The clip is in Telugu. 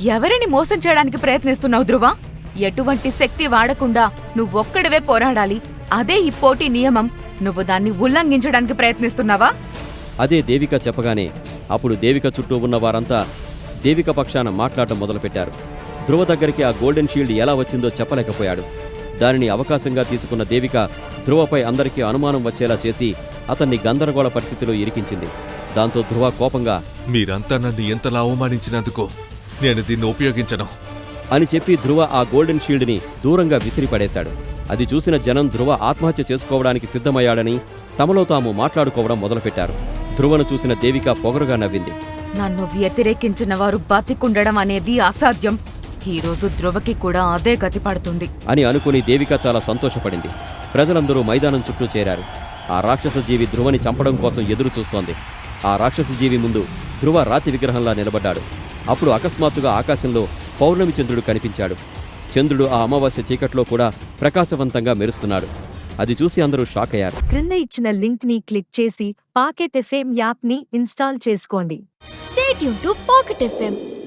ఎవరిని మోసం చేయడానికి ప్రయత్నిస్తున్నావు ధ్రువ? ఎటువంటి శక్తి వాడకుండా నువ్వొక్కడివే పోరాడాలి. అదే ఈ పోటీ నియమం. నువ్వు దాన్ని ఉల్లంఘించడానికి ప్రయత్నిస్తున్నావా? అదే దేవిక చెప్పగానే అప్పుడు దేవిక చుట్టూ ఉన్న వారంతా దేవిక పక్షాన మాట్లాడటం మొదలుపెట్టారు. ధ్రువ దగ్గరికి ఆ గోల్డెన్ షీల్డ్ ఎలా వచ్చిందో చెప్పలేకపోయాడు. దానిని అవకాశంగా తీసుకున్న దేవిక ధ్రువపై అందరికీ అనుమానం వచ్చేలా చేసి అతన్ని గందరగోళ పరిస్థితిలో ఇరికించింది. దాంతో ధ్రువ కోపంగా, మీరంతా నన్ను ఎంతలా అవమానించినందుకు నేను దీన్ని ఉపయోగించను అని చెప్పి ధ్రువ ఆ గోల్డెన్ షీల్డ్ని దూరంగా విసిరిపడేశాడు. అది చూసిన జనం ధ్రువ ఆత్మహత్య చేసుకోవడానికి సిద్ధమయ్యాడని తమలో తాము మాట్లాడుకోవడం మొదలుపెట్టారు. ధ్రువను చూసిన దేవిక పొగరుగా నవ్వింది. నన్ను వ్యతిరేకించిన వారు బతికుండడం అనేది అసాధ్యం. ఈరోజు ధ్రువకి కూడా అదే గతి పడుతుంది అని అనుకుని దేవిక చాలా సంతోషపడింది. ప్రజలందరూ మైదానం చుట్టూ చేరారు. ఆ రాక్షస జీవి ధ్రువని చంపడం కోసం ఎదురు చూస్తోంది. ఆ రాక్షస జీవి ముందు ధ్రువ రాతి విగ్రహంలా నిలబడ్డాడు. అప్పుడు అకస్మాత్తుగా ఆకాశంలో పౌర్ణమి చంద్రుడు కనిపించాడు. చంద్రుడు ఆ అమావాస్య చీకట్లో కూడా ప్రకాశవంతంగా మెరుస్తున్నాడు. అది చూసి అందరూ షాక్ అయ్యారు. క్రింద ఇచ్చిన లింక్ ని క్లిక్ చేసి పాకెట్ ఎఫ్ఎం యాప్ ని ఇన్స్టాల్ చేసుకోండి. Stay tuned to Pocket FM.